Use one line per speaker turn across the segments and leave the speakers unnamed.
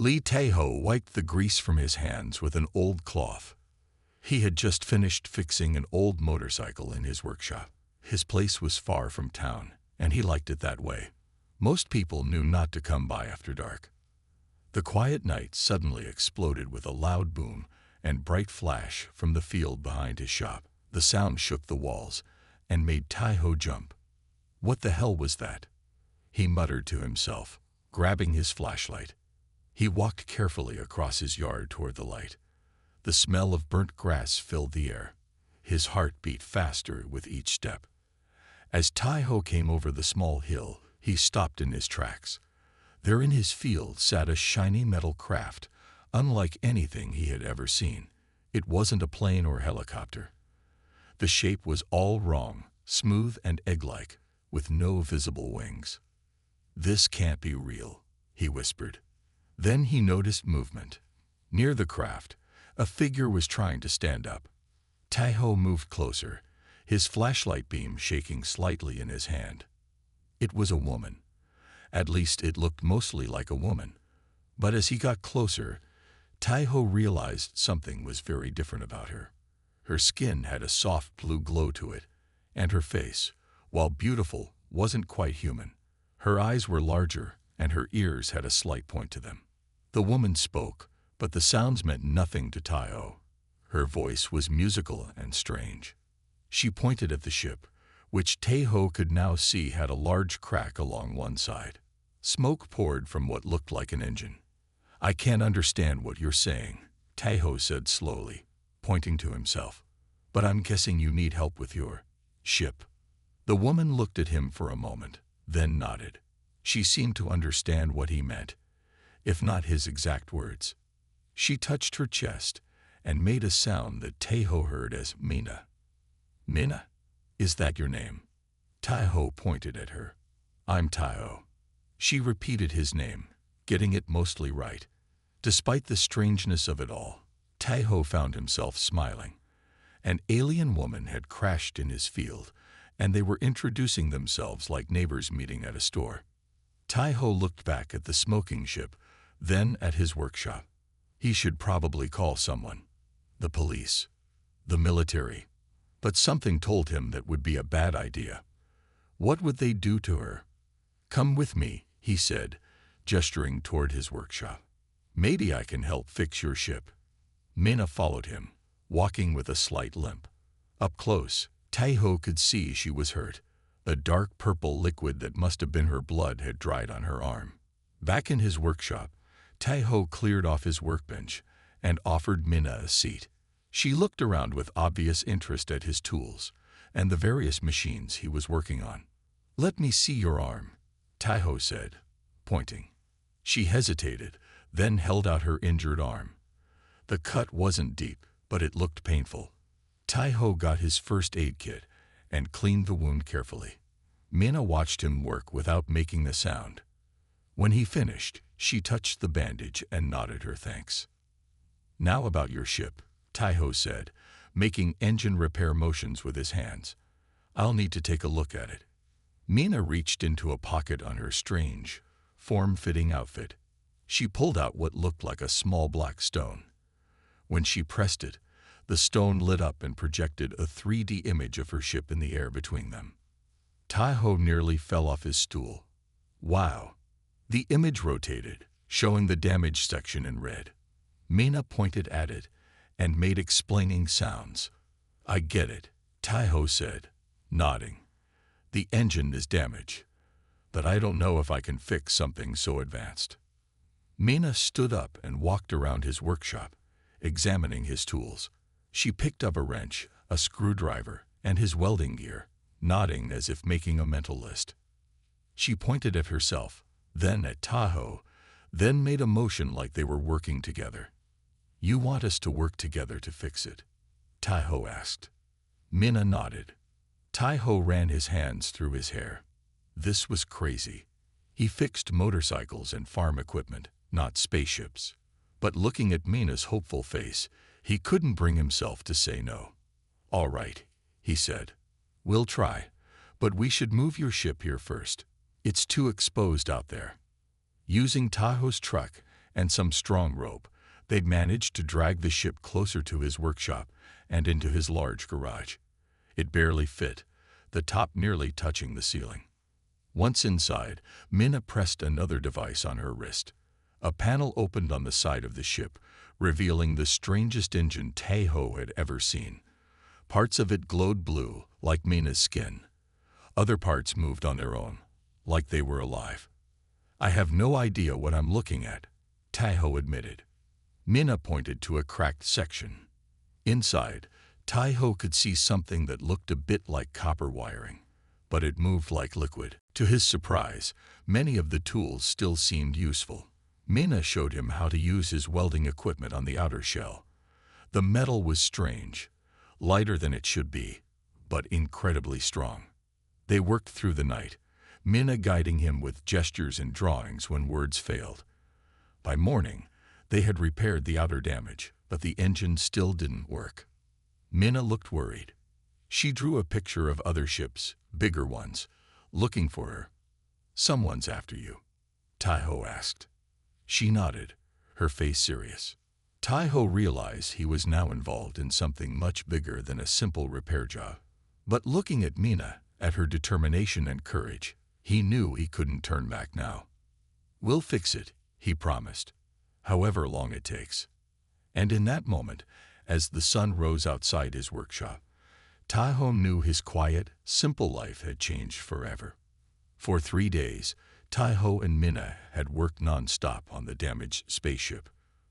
Lee Taeho wiped the grease from his hands with an old cloth. He had just finished fixing an old motorcycle in his workshop. His place was far from town, and he liked it that way. Most people knew not to come by after dark. The quiet night suddenly exploded with a loud boom and bright flash from the field behind his shop. The sound shook the walls and made Taeho jump. What the hell was that? He muttered to himself, grabbing his flashlight. He walked carefully across his yard toward the light. The smell of burnt grass filled the air. His heart beat faster with each step. As Taeho came over the small hill, he stopped in his tracks. There in his field sat a shiny metal craft, unlike anything he had ever seen. It wasn't a plane or helicopter. The shape was all wrong, smooth and egg-like, with no visible wings. "This can't be real," he whispered. Then he noticed movement. Near the craft, a figure was trying to stand up. Taeho moved closer, his flashlight beam shaking slightly in his hand. It was a woman. At least it looked mostly like a woman. But as he got closer, Taeho realized something was very different about her. Her skin had a soft blue glow to it, and her face, while beautiful, wasn't quite human. Her eyes were larger, and her ears had a slight point to them. The woman spoke, but the sounds meant nothing to Taeho. Her voice was musical and strange. She pointed at the ship, which Taeho could now see had a large crack along one side. Smoke poured from what looked like an engine. "I can't understand what you're saying," Taeho said slowly, pointing to himself. "But I'm guessing you need help with your ship." The woman looked at him for a moment, then nodded. She seemed to understand what he meant, if not his exact words. She touched her chest and made a sound that Taeho heard as Mina. "Mina? Is that your name?" Taeho pointed at her. "I'm Taeho." She repeated his name, getting it mostly right. Despite the strangeness of it all, Taeho found himself smiling. An alien woman had crashed in his field, and they were introducing themselves like neighbors meeting at a store. Taeho looked back at the smoking ship, then at his workshop. He should probably call someone. The police. The military. But something told him that would be a bad idea. What would they do to her? "Come with me," he said, gesturing toward his workshop. "Maybe I can help fix your ship." Mina followed him, walking with a slight limp. Up close, Taeho could see she was hurt. A dark purple liquid that must have been her blood had dried on her arm. Back in his workshop, Taeho cleared off his workbench and offered Mina a seat. She looked around with obvious interest at his tools and the various machines he was working on. "Let me see your arm," Taeho said, pointing. She hesitated, then held out her injured arm. The cut wasn't deep, but it looked painful. Taeho got his first aid kit and cleaned the wound carefully. Mina watched him work without making a sound. When he finished, she touched the bandage and nodded her thanks. "Now about your ship," Taeho said, making engine repair motions with his hands. "I'll need to take a look at it." Mina reached into a pocket on her strange, form-fitting outfit. She pulled out what looked like a small black stone. When she pressed it, the stone lit up and projected a 3D image of her ship in the air between them. Taeho nearly fell off his stool. "Wow." The image rotated, showing the damaged section in red. Mina pointed at it and made explaining sounds. "I get it," Taeho said, nodding. "The engine is damaged, but I don't know if I can fix something so advanced." Mina stood up and walked around his workshop, examining his tools. She picked up a wrench, a screwdriver, and his welding gear, nodding as if making a mental list. She pointed at herself, then at Taeho, then made a motion like they were working together. "You want us to work together to fix it?" Taeho asked. Mina nodded. Taeho ran his hands through his hair. This was crazy. He fixed motorcycles and farm equipment, not spaceships. But looking at Mina's hopeful face, he couldn't bring himself to say no. "All right," he said. "We'll try, but we should move your ship here first. It's too exposed out there." Using Taeho's truck and some strong rope, they'd managed to drag the ship closer to his workshop and into his large garage. It barely fit, the top nearly touching the ceiling. Once inside, Minna pressed another device on her wrist. A panel opened on the side of the ship, revealing the strangest engine Tahoe had ever seen. Parts of it glowed blue, like Minna's skin. Other parts moved on their own, like they were alive. "I have no idea what I'm looking at," Tahoe admitted. Minna pointed to a cracked section. Inside, Tahoe could see something that looked a bit like copper wiring, but it moved like liquid. To his surprise, many of the tools still seemed useful. Minna showed him how to use his welding equipment on the outer shell. The metal was strange, lighter than it should be, but incredibly strong. They worked through the night, Minna guiding him with gestures and drawings when words failed. By morning, they had repaired the outer damage, but the engine still didn't work. Minna looked worried. She drew a picture of other ships, bigger ones, looking for her. "Someone's after you?" Tahoe asked. She nodded, her face serious. Tahoe realized he was now involved in something much bigger than a simple repair job. But looking at Minna, at her determination and courage, he knew he couldn't turn back now. "We'll fix it," he promised, "however long it takes." And in that moment, as the sun rose outside his workshop, Tahoe knew his quiet, simple life had changed forever. For 3 days, Tahoe and Minna had worked non-stop on the damaged spaceship.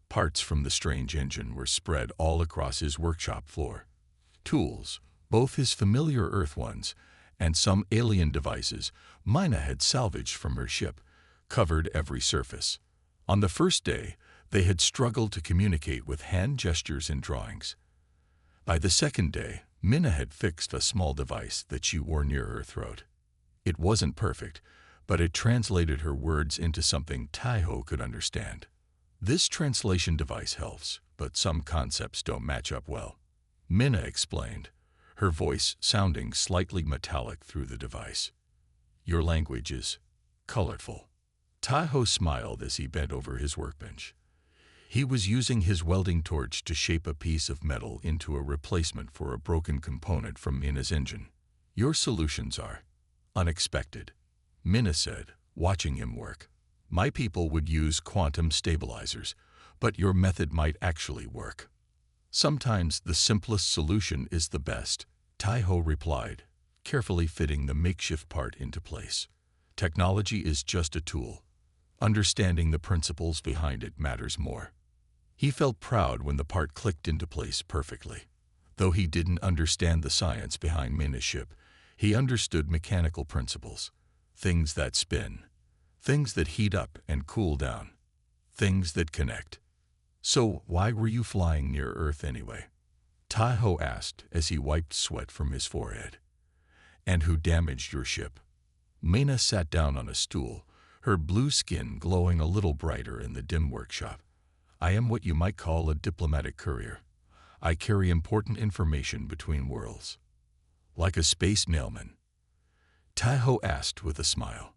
Parts from the strange engine were spread all across his workshop floor. Tools, both his familiar Earth ones and some alien devices Minna had salvaged from her ship, covered every surface. On the first day, they had struggled to communicate with hand gestures and drawings. By the second day, Minna had fixed a small device that she wore near her throat. It wasn't perfect, but it translated her words into something Tahoe could understand. This translation device helps, but some concepts don't match up well. Minna explained, her voice sounding slightly metallic through the device. "Your language is colorful." Tahoe smiled as he bent over his workbench. He was using his welding torch to shape a piece of metal into a replacement for a broken component from Minna's engine. "Your solutions are unexpected," Minna said, watching him work. "My people would use quantum stabilizers, but your method might actually work." "Sometimes the simplest solution is the best," Tahoe replied, carefully fitting the makeshift part into place. "Technology is just a tool. Understanding the principles behind it matters more." He felt proud when the part clicked into place perfectly. Though he didn't understand the science behind Minna's ship, he understood mechanical principles. Things that spin, things that heat up and cool down, things that connect. "So why were you flying near Earth anyway?" Tahoe asked as he wiped sweat from his forehead. "And who damaged your ship?" Minna sat down on a stool, her blue skin glowing a little brighter in the dim workshop. "I am what you might call a diplomatic courier. I carry important information between worlds." "Like a space mailman?" Tahoe asked with a smile.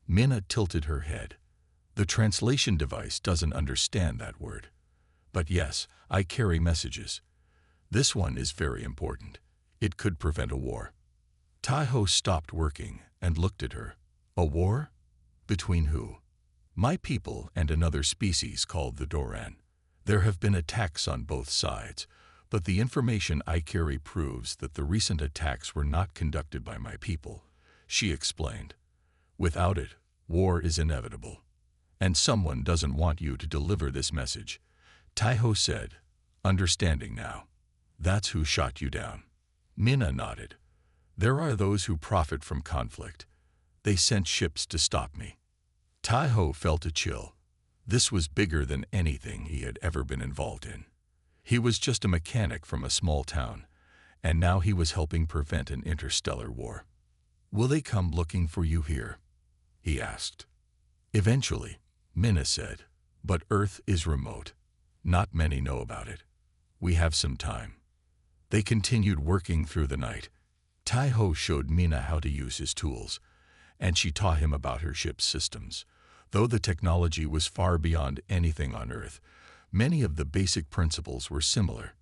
Minna tilted her head. "The translation device doesn't understand that word. But yes, I carry messages. This one is very important. It could prevent a war." Tahoe stopped working and looked at her. "A war? Between who?" "My people and another species called the Doran. There have been attacks on both sides, but the information I carry proves that the recent attacks were not conducted by my people," she explained. "Without it, war is inevitable. And someone doesn't want you to deliver this message," Tahoe said, understanding now. "That's who shot you down." Minna nodded. "There are those who profit from conflict. They sent ships to stop me." Tahoe felt a chill. This was bigger than anything he had ever been involved in. He was just a mechanic from a small town, and now he was helping prevent an interstellar war. "Will they come looking for you here?" he asked. "Eventually," Minna said, "but Earth is remote. Not many know about it. We have some time." They continued working through the night. Tahoe showed Minna how to use his tools, and she taught him about her ship's systems. Though the technology was far beyond anything on Earth, many of the basic principles were similar.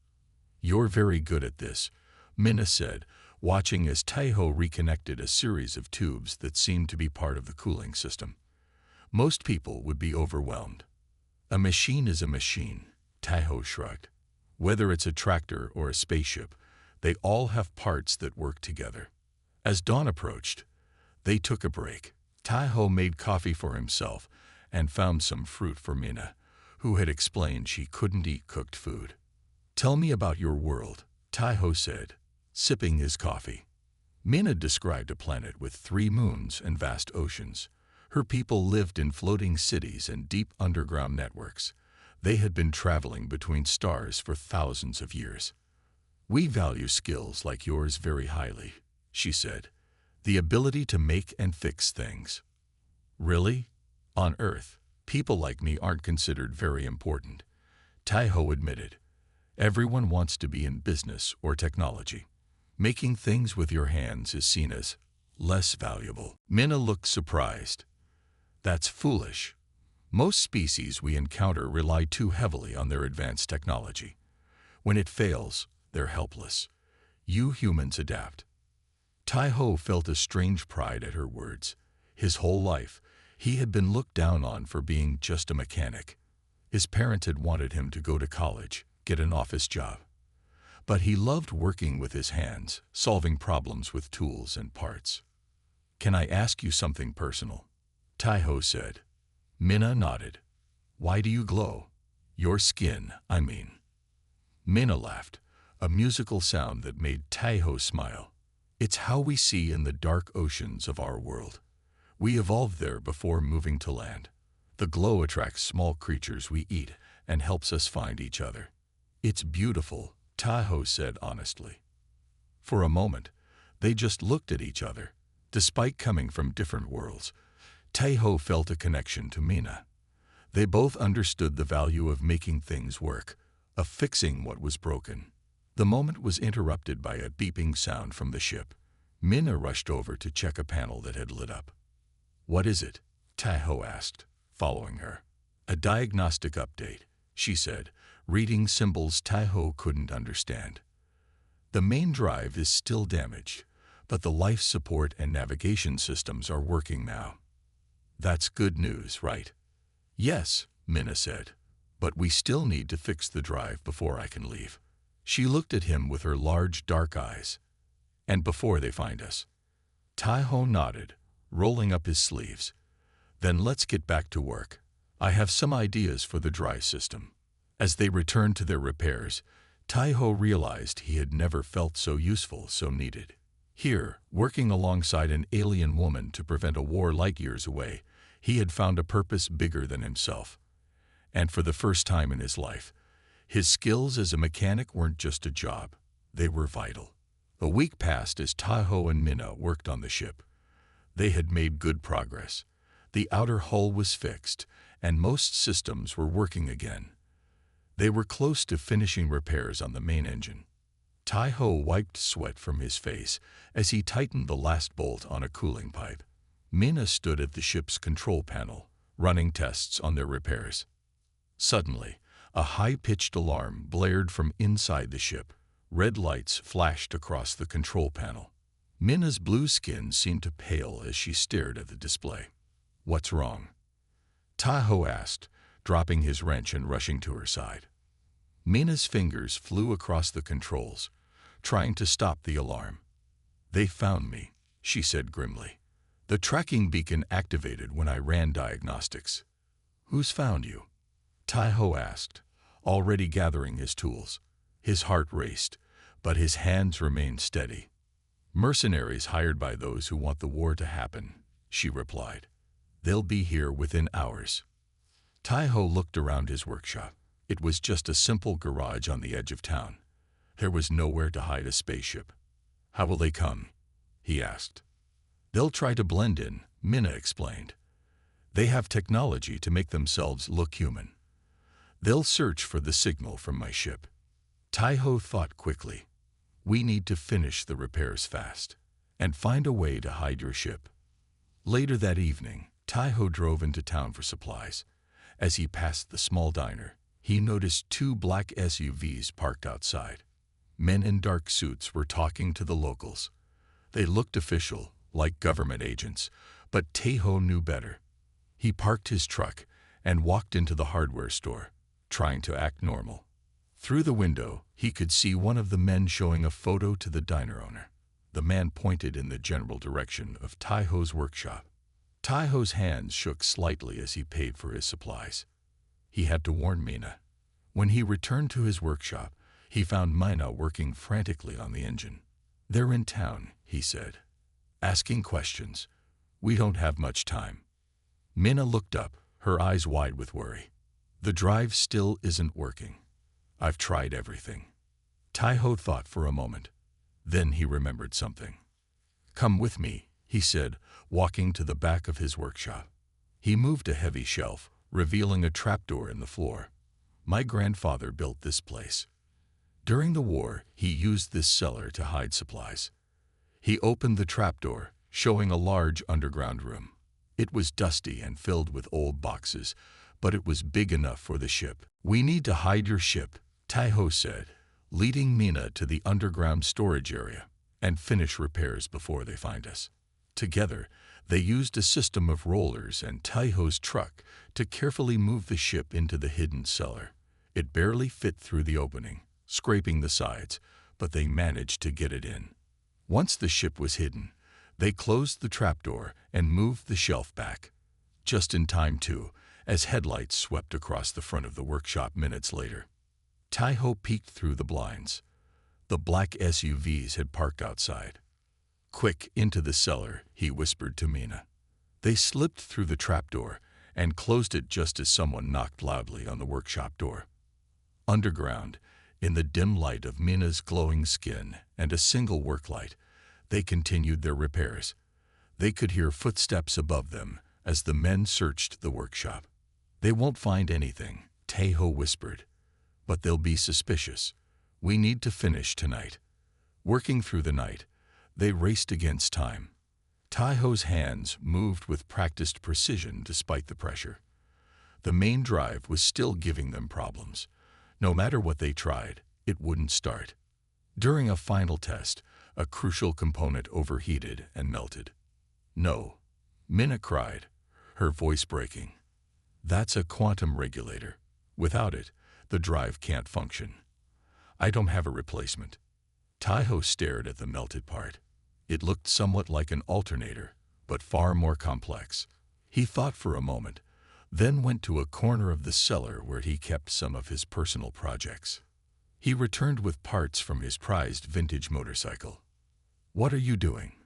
"You're very good at this," Minna said, watching as Taiho reconnected a series of tubes that seemed to be part of the cooling system. Most people would be overwhelmed. "A machine is a machine," Taiho shrugged. "Whether it's a tractor or a spaceship, they all have parts that work together." As dawn approached, they took a break. Taiho made coffee for himself and found some fruit for Minna, who had explained she couldn't eat cooked food. "Tell me about your world," Taiho said, sipping his coffee. Minna described a planet with 3 moons and vast oceans. Her people lived in floating cities and deep underground networks. They had been traveling between stars for thousands of years. "We value skills like yours very highly," she said. "The ability to make and fix things." "Really? On Earth, people like me aren't considered very important," Taiho admitted. "Everyone wants to be in business or technology. Making things with your hands is seen as less valuable." Minna looked surprised. "That's foolish. Most species we encounter rely too heavily on their advanced technology. When it fails, they're helpless. You humans adapt." Taiho felt a strange pride at her words. His whole life, he had been looked down on for being just a mechanic. His parents had wanted him to go to college, get an office job. But he loved working with his hands, solving problems with tools and parts. "Can I ask you something personal?" Taiho said. Minna nodded. "Why do you glow? Your skin, I mean." Minna laughed, a musical sound that made Taiho smile. "It's how we see in the dark oceans of our world. We evolved there before moving to land. The glow attracts small creatures we eat and helps us find each other." "It's beautiful," Taiho said honestly. For a moment, they just looked at each other. Despite coming from different worlds, Taiho felt a connection to Minna. They both understood the value of making things work, of fixing what was broken. The moment was interrupted by a beeping sound from the ship. Minna rushed over to check a panel that had lit up. "What is it?" Taiho asked, following her. "A diagnostic update," she said, reading symbols Taiho couldn't understand. "The main drive is still damaged, but the life support and navigation systems are working now." "That's good news, right?" "Yes," Minna said, "but we still need to fix the drive before I can leave." She looked at him with her large dark eyes. "And before they find us?" Taiho nodded, rolling up his sleeves. "Then let's get back to work. I have some ideas for the drive system." As they returned to their repairs, Taiho realized he had never felt so useful, so needed. Here, working alongside an alien woman to prevent a war light years away, he had found a purpose bigger than himself. And for the first time in his life, his skills as a mechanic weren't just a job, they were vital. A week passed as Taiho and Minna worked on the ship. They had made good progress. The outer hull was fixed, and most systems were working again. They were close to finishing repairs on the main engine. Taiho wiped sweat from his face as he tightened the last bolt on a cooling pipe. Minna stood at the ship's control panel, running tests on their repairs. Suddenly, a high-pitched alarm blared from inside the ship. Red lights flashed across the control panel. Minna's blue skin seemed to pale as she stared at the display. "What's wrong?" Taiho asked, dropping his wrench and rushing to her side. Minna's fingers flew across the controls, trying to stop the alarm. "They found me," she said grimly. "The tracking beacon activated when I ran diagnostics." "Who's found you?" Taiho asked, already gathering his tools. His heart raced, but his hands remained steady. "Mercenaries hired by those who want the war to happen," she replied. "They'll be here within hours." Taiho looked around his workshop. It was just a simple garage on the edge of town. There was nowhere to hide a spaceship. "How will they come?" he asked. "They'll try to blend in," Minna explained. "They have technology to make themselves look human. They'll search for the signal from my ship." Taiho thought quickly. "We need to finish the repairs fast, and find a way to hide your ship." Later that evening, Taiho drove into town for supplies. As he passed the small diner, he noticed two black SUVs parked outside. Men in dark suits were talking to the locals. They looked official, like government agents, but Taiho knew better. He parked his truck and walked into the hardware store, trying to act normal. Through the window, he could see one of the men showing a photo to the diner owner. The man pointed in the general direction of Taiho's workshop. Taiho's hands shook slightly as he paid for his supplies. He had to warn Mina. When he returned to his workshop, he found Mina working frantically on the engine. "They're in town," he said, asking questions. "We don't have much time." Mina looked up, her eyes wide with worry. "The drive still isn't working. I've tried everything." Taiho thought for a moment. Then he remembered something. "Come with me," he said, walking to the back of his workshop. He moved a heavy shelf, revealing a trapdoor in the floor. "My grandfather built this place. During the war, he used this cellar to hide supplies." He opened the trapdoor, showing a large underground room. It was dusty and filled with old boxes, but it was big enough for the ship. "We need to hide your ship," Taiho said, leading Mina to the underground storage area, "and finish repairs before they find us." Together, they used a system of rollers and Taiho's truck to carefully move the ship into the hidden cellar. It barely fit through the opening, scraping the sides, but they managed to get it in. Once the ship was hidden, they closed the trapdoor and moved the shelf back. Just in time, too, as headlights swept across the front of the workshop minutes later. Taiho peeked through the blinds. The black SUVs had parked outside. "Quick, into the cellar," he whispered to Mina. They slipped through the trapdoor and closed it just as someone knocked loudly on the workshop door. Underground, in the dim light of Mina's glowing skin and a single work light, they continued their repairs. They could hear footsteps above them as the men searched the workshop. "They won't find anything," Taiho whispered, "but they'll be suspicious. We need to finish tonight." Working through the night, they raced against time. Taiho's hands moved with practiced precision despite the pressure. The main drive was still giving them problems. No matter what they tried, it wouldn't start. During a final test, a crucial component overheated and melted. "No," Mina cried, her voice breaking. "That's a quantum regulator. Without it, the drive can't function. I don't have a replacement." Taiho stared at the melted part. It looked somewhat like an alternator, but far more complex. He thought for a moment, then went to a corner of the cellar where he kept some of his personal projects. He returned with parts from his prized vintage motorcycle. "What are you doing?"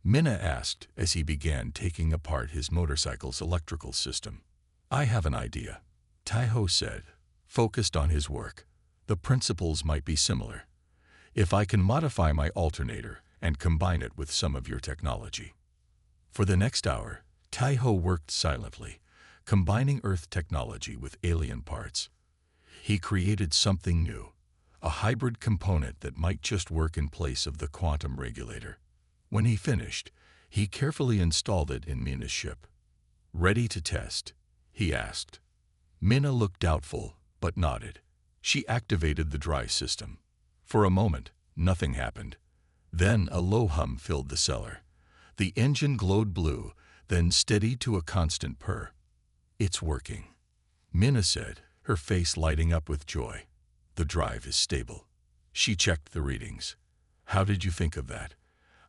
Mina asked as he began taking apart his motorcycle's electrical system. "I have an idea," Taiho said, focused on his work. "The principles might be similar. If I can modify my alternator and combine it with some of your technology." For the next hour, Taiho worked silently, combining Earth technology with alien parts. He created something new, a hybrid component that might just work in place of the quantum regulator. When he finished, he carefully installed it in Mina's ship. "Ready to test?" he asked. Mina looked doubtful, but nodded. She activated the dry system. For a moment, nothing happened. Then a low hum filled the cellar. The engine glowed blue, then steadied to a constant purr. "It's working," Mina said, her face lighting up with joy. "The drive is stable." She checked the readings. "How did you think of that?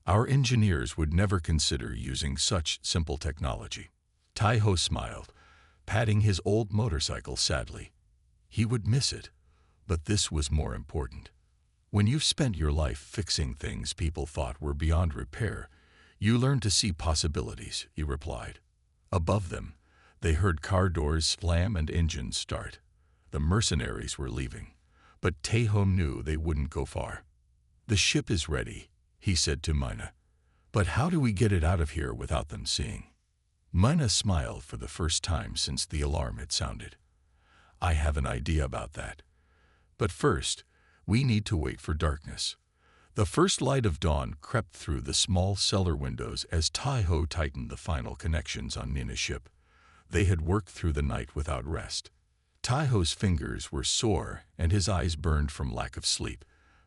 Our engineers would never consider using such simple technology." Taiho smiled, patting his old motorcycle sadly. He would miss it, but this was more important. When you've spent your life fixing things people thought were beyond repair, you learn to see possibilities, he replied. Above them, they heard car doors slam and engines start. The mercenaries were leaving, but Taiho knew they wouldn't go far. "The ship is ready," he said to Mina. "But how do we get it out of here without them seeing?" Mina smiled for the first time since the alarm had sounded. "I have an idea about that. But first, we need to wait for darkness. The first light of dawn crept through the small cellar windows as Tai-Ho tightened the final connections on Nina's ship. They had worked through the night without rest. Tai-Ho's fingers were sore and his eyes burned from lack of sleep,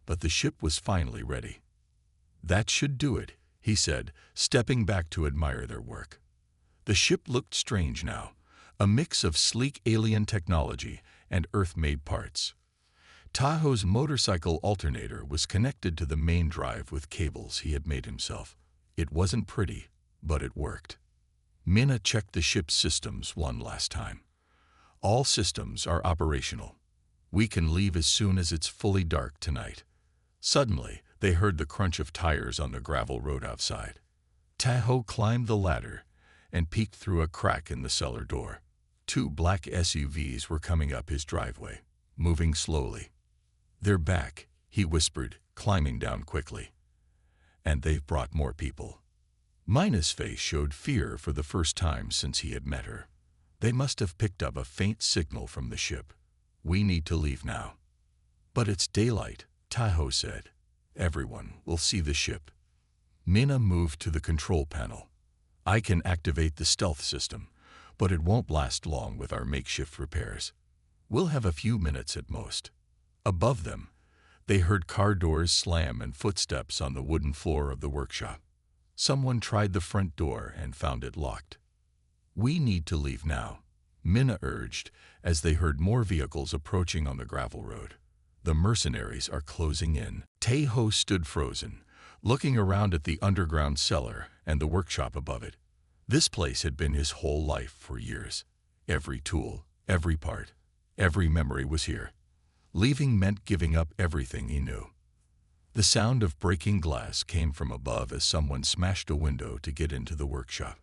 but the ship was finally ready. "That should do it," he said, stepping back to admire their work. The ship looked strange now, a mix of sleek alien technology and Earth-made parts. Tai-Ho's motorcycle alternator was connected to the main drive with cables he had made himself. It wasn't pretty, but it worked. Mina checked the ship's systems one last time. "All systems are operational. We can leave as soon as it's fully dark tonight." Suddenly, they heard the crunch of tires on the gravel road outside. Tai-Ho climbed the ladder and peeked through a crack in the cellar door. 2 black SUVs were coming up his driveway, moving slowly. "They're back," he whispered, climbing down quickly. "And they've brought more people." Mina's face showed fear for the first time since he had met her. "They must have picked up a faint signal from the ship. We need to leave now." "But it's daylight," Tai-Ho said. "Everyone will see the ship." Mina moved to the control panel. "I can activate the stealth system, but it won't last long with our makeshift repairs. We'll have a few minutes at most." Above them, they heard car doors slam and footsteps on the wooden floor of the workshop. Someone tried the front door and found it locked. "We need to leave now," Mina urged as they heard more vehicles approaching on the gravel road. "The mercenaries are closing in." Tai-Ho stood frozen, looking around at the underground cellar and the workshop above it. This place had been his whole life for years. Every tool, every part, every memory was here. Leaving meant giving up everything he knew. The sound of breaking glass came from above as someone smashed a window to get into the workshop.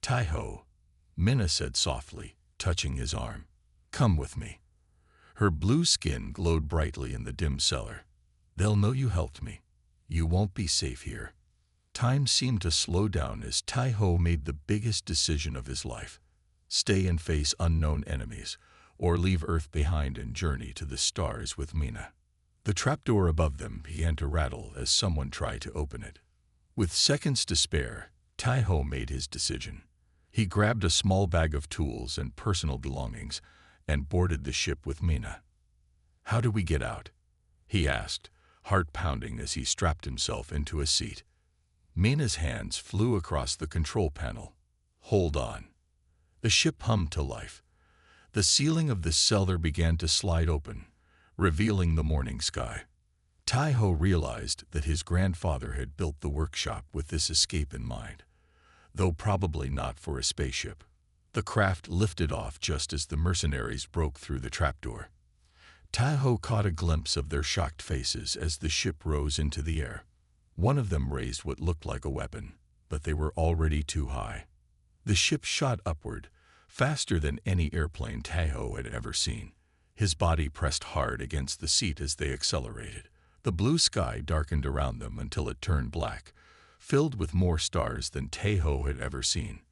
"Tai-Ho," Mina said softly, touching his arm. "Come with me." Her blue skin glowed brightly in the dim cellar. "They'll know you helped me. You won't be safe here." Time seemed to slow down as Tai-Ho made the biggest decision of his life: stay and face unknown enemies, or leave Earth behind and journey to the stars with Mina. The trapdoor above them began to rattle as someone tried to open it. With seconds to spare, Tai-Ho made his decision. He grabbed a small bag of tools and personal belongings and boarded the ship with Mina. "How do we get out?" he asked, heart pounding as he strapped himself into a seat. Mina's hands flew across the control panel. "Hold on." The ship hummed to life. The ceiling of the cellar began to slide open, revealing the morning sky. Tai-Ho realized that his grandfather had built the workshop with this escape in mind, though probably not for a spaceship. The craft lifted off just as the mercenaries broke through the trapdoor. Tai-Ho caught a glimpse of their shocked faces as the ship rose into the air. One of them raised what looked like a weapon, but they were already too high. The ship shot upward, faster than any airplane Tai-Ho had ever seen. His body pressed hard against the seat as they accelerated. The blue sky darkened around them until it turned black, filled with more stars than Tai-Ho had ever seen.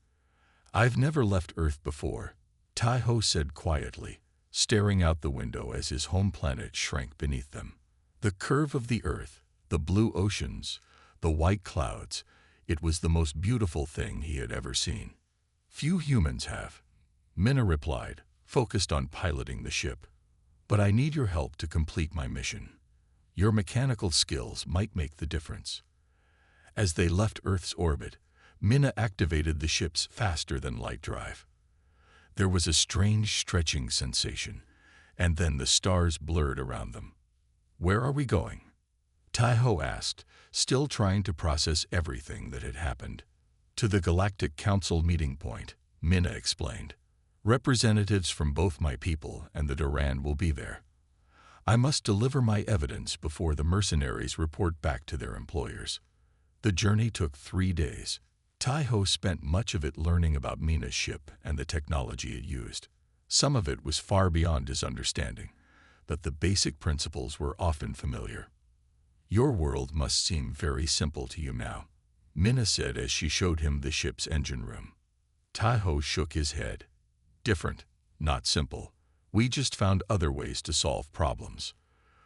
"I've never left Earth before," Tai-Ho said quietly, staring out the window as his home planet shrank beneath them. The curve of the Earth, the blue oceans, the white clouds, it was the most beautiful thing he had ever seen. "Few humans have," Mina replied, focused on piloting the ship. "But I need your help to complete my mission. Your mechanical skills might make the difference." As they left Earth's orbit, Mina activated the ship's faster-than-light drive. There was a strange stretching sensation, and then the stars blurred around them. "Where are we going?" Tai-Ho asked, still trying to process everything that had happened. "To the Galactic Council meeting point," Mina explained. "Representatives from both my people and the Duran will be there. I must deliver my evidence before the mercenaries report back to their employers." The journey took 3 days. Tai-Ho spent much of it learning about Mina's ship and the technology it used. Some of it was far beyond his understanding, but the basic principles were often familiar. "Your world must seem very simple to you now," Mina said as she showed him the ship's engine room. Tai-Ho shook his head. "Different, not simple. We just found other ways to solve problems."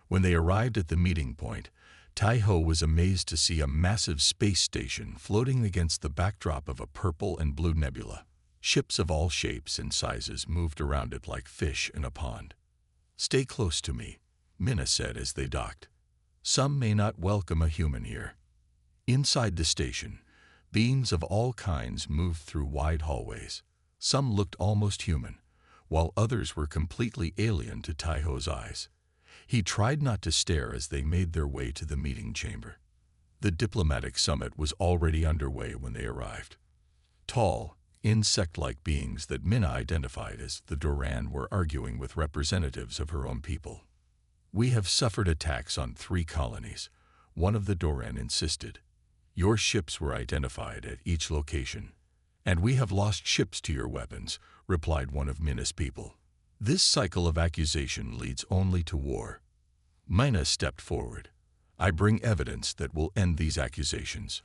When they arrived at the meeting point, Tai-Ho was amazed to see a massive space station floating against the backdrop of a purple and blue nebula. Ships of all shapes and sizes moved around it like fish in a pond. "Stay close to me," Minna said as they docked. "Some may not welcome a human here." Inside the station, beings of all kinds moved through wide hallways. Some looked almost human, while others were completely alien to Tai-Ho's eyes. He tried not to stare as they made their way to the meeting chamber. The diplomatic summit was already underway when they arrived. Tall, insect-like beings that Minna identified as the Doran were arguing with representatives of her own people. "We have suffered attacks on 3 colonies," one of the Doran insisted. "Your ships were identified at each location." "And we have lost ships to your weapons," replied one of Minna's people. "This cycle of accusation leads only to war." Minna stepped forward. "I bring evidence that will end these accusations."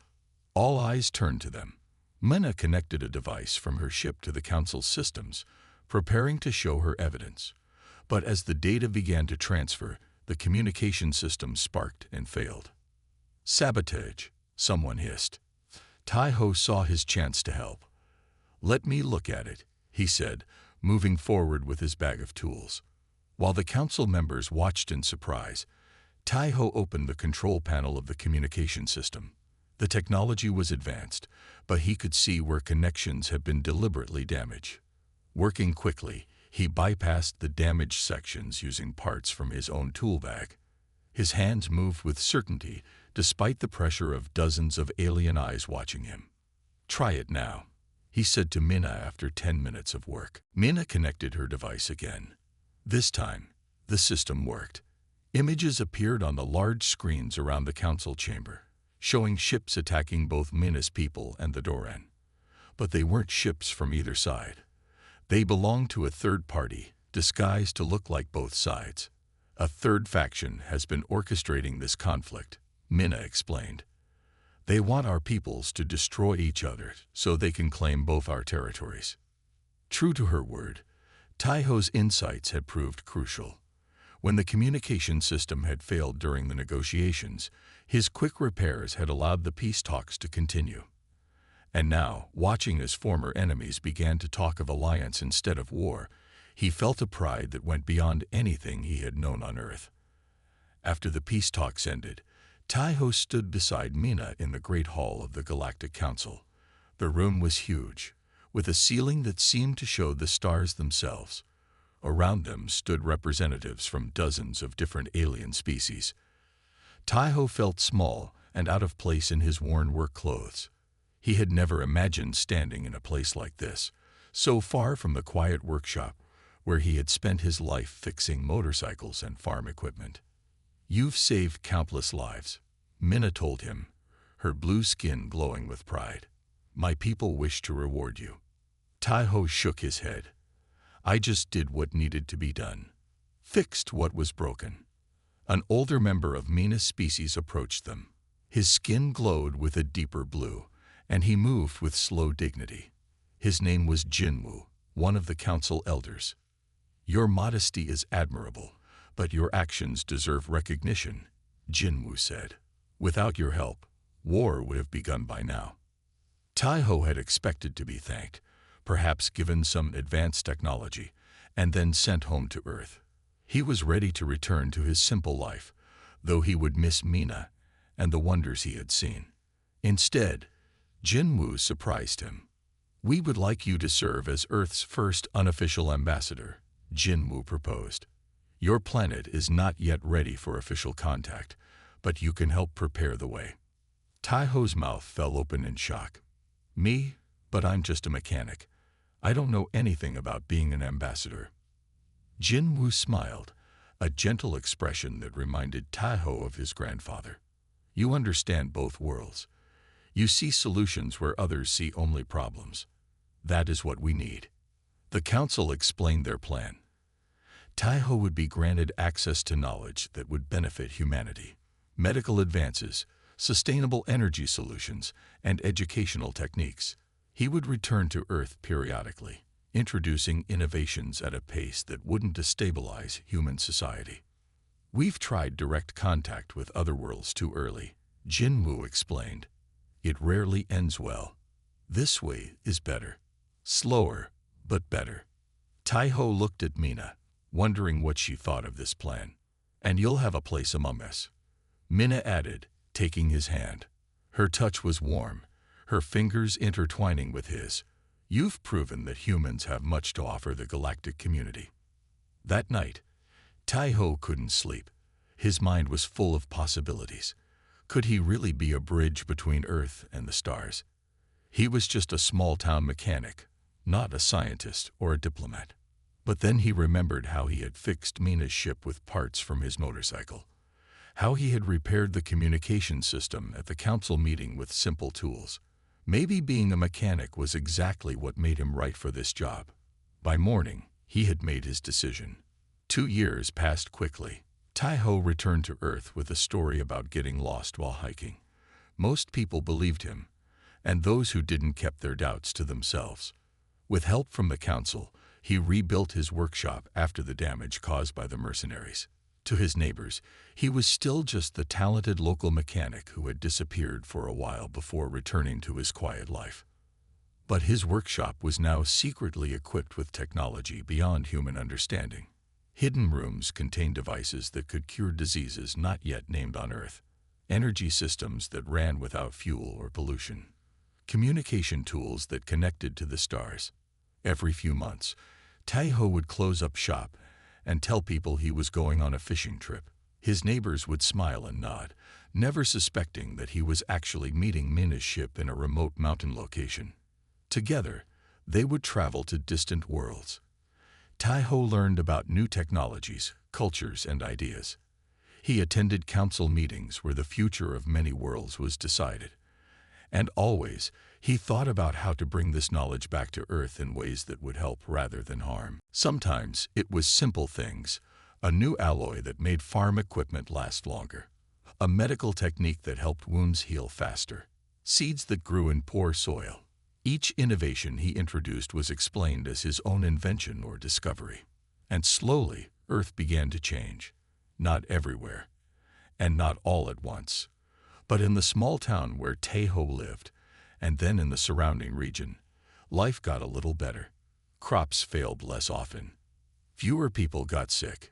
All eyes turned to them. Minna connected a device from her ship to the Council's systems, preparing to show her evidence. But as the data began to transfer, the communication system sparked and failed. "Sabotage," someone hissed. Tai-Ho saw his chance to help. "Let me look at it," he said, moving forward with his bag of tools. While the council members watched in surprise, Tai-Ho opened the control panel of the communication system. The technology was advanced, but he could see where connections had been deliberately damaged. Working quickly, he bypassed the damaged sections using parts from his own tool bag. His hands moved with certainty, despite the pressure of dozens of alien eyes watching him. "Try it now," he said to Minna after 10 minutes of work. Minna connected her device again. This time, the system worked. Images appeared on the large screens around the council chamber, showing ships attacking both Minna's people and the Doran. But they weren't ships from either side. They belonged to a third party, disguised to look like both sides. "A third faction has been orchestrating this conflict," Minna explained. "They want our peoples to destroy each other so they can claim both our territories." True to her word, Tai-Ho's insights had proved crucial. When the communication system had failed during the negotiations, his quick repairs had allowed the peace talks to continue. And now, watching as former enemies began to talk of alliance instead of war, he felt a pride that went beyond anything he had known on Earth. After the peace talks ended, Tai-Ho stood beside Minna in the Great Hall of the Galactic Council. The room was huge, with a ceiling that seemed to show the stars themselves. Around them stood representatives from dozens of different alien species. Tai-Ho felt small and out of place in his worn work clothes. He had never imagined standing in a place like this, so far from the quiet workshop where he had spent his life fixing motorcycles and farm equipment. "You've saved countless lives," Minna told him, her blue skin glowing with pride. "My people wish to reward you." Tai-Ho shook his head. "I just did what needed to be done. Fixed what was broken." An older member of Minna's species approached them. His skin glowed with a deeper blue, and he moved with slow dignity. His name was Jinwoo, one of the council elders. "Your modesty is admirable, but your actions deserve recognition," Jinwoo said. "Without your help, war would have begun by now." Tai-Ho had expected to be thanked, perhaps given some advanced technology, and then sent home to Earth. He was ready to return to his simple life, though he would miss Minna and the wonders he had seen. Instead, Jinwoo surprised him. "We would like you to serve as Earth's first unofficial ambassador," Jinwoo proposed. "Your planet is not yet ready for official contact, but you can help prepare the way." Tai-Ho's mouth fell open in shock. "Me? But I'm just a mechanic. I don't know anything about being an ambassador." Jinwoo smiled, a gentle expression that reminded Tai-Ho of his grandfather. "You understand both worlds. You see solutions where others see only problems. That is what we need." The council explained their plan. Tai-Ho would be granted access to knowledge that would benefit humanity: medical advances, sustainable energy solutions, and educational techniques. He would return to Earth periodically, introducing innovations at a pace that wouldn't destabilize human society. We've tried direct contact with other worlds too early, Jinwoo explained. It rarely ends well. This way is better. Slower, but better. Taiho looked at Mina, wondering what she thought of this plan. And you'll have a place among us, Mina added, taking his hand. Her touch was warm, her fingers intertwining with his. You've proven that humans have much to offer the galactic community. That night, Taiho couldn't sleep. His mind was full of possibilities. Could he really be a bridge between Earth and the stars? He was just a small-town mechanic, not a scientist or a diplomat. But then he remembered how he had fixed Mina's ship with parts from his motorcycle, how he had repaired the communication system at the council meeting with simple tools. Maybe being a mechanic was exactly what made him right for this job. By morning, he had made his decision. 2 years passed quickly. Taiho returned to Earth with a story about getting lost while hiking. Most people believed him, and those who didn't kept their doubts to themselves. With help from the council, he rebuilt his workshop after the damage caused by the mercenaries. To his neighbors, he was still just the talented local mechanic who had disappeared for a while before returning to his quiet life. But his workshop was now secretly equipped with technology beyond human understanding. Hidden rooms contained devices that could cure diseases not yet named on Earth, energy systems that ran without fuel or pollution, communication tools that connected to the stars. Every few months, Taiho would close up shop and tell people he was going on a fishing trip. His neighbors would smile and nod, never suspecting that he was actually meeting Mina's ship in a remote mountain location. Together, they would travel to distant worlds. Taiho learned about new technologies, cultures, and ideas. He attended council meetings where the future of many worlds was decided. And always, he thought about how to bring this knowledge back to Earth in ways that would help rather than harm. Sometimes it was simple things, a new alloy that made farm equipment last longer, a medical technique that helped wounds heal faster, seeds that grew in poor soil. Each innovation he introduced was explained as his own invention or discovery. And slowly, Earth began to change. Not everywhere, and not all at once, but in the small town where Taiho lived, and then in the surrounding region, life got a little better. Crops failed less often. Fewer people got sick.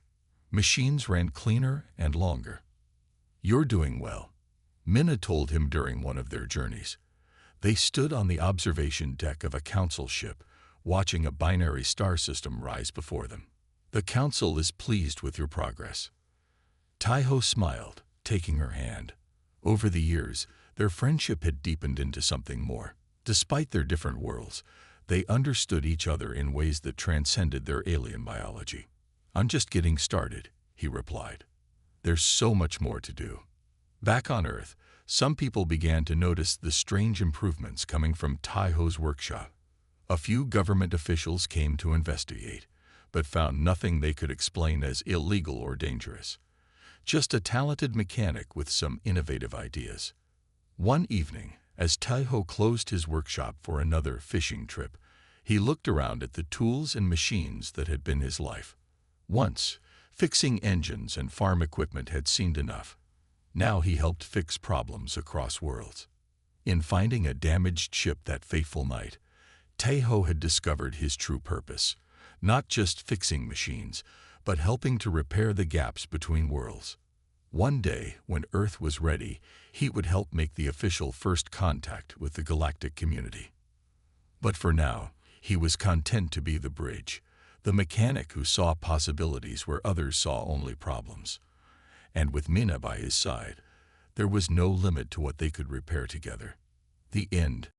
Machines ran cleaner and longer. You're doing well, Mina told him during one of their journeys. They stood on the observation deck of a council ship, watching a binary star system rise before them. The council is pleased with your progress. Taiho smiled, taking her hand. Over the years, their friendship had deepened into something more. Despite their different worlds, they understood each other in ways that transcended their alien biology. I'm just getting started, he replied. There's so much more to do. Back on Earth, some people began to notice the strange improvements coming from Taiho's workshop. A few government officials came to investigate, but found nothing they could explain as illegal or dangerous. Just a talented mechanic with some innovative ideas. One evening, as Taiho closed his workshop for another fishing trip, he looked around at the tools and machines that had been his life. Once, fixing engines and farm equipment had seemed enough. Now he helped fix problems across worlds. In finding a damaged ship that fateful night, Taiho had discovered his true purpose, not just fixing machines, but helping to repair the gaps between worlds. One day, when Earth was ready, he would help make the official first contact with the galactic community. But for now, he was content to be the bridge, the mechanic who saw possibilities where others saw only problems. And with Mina by his side, there was no limit to what they could repair together. The end.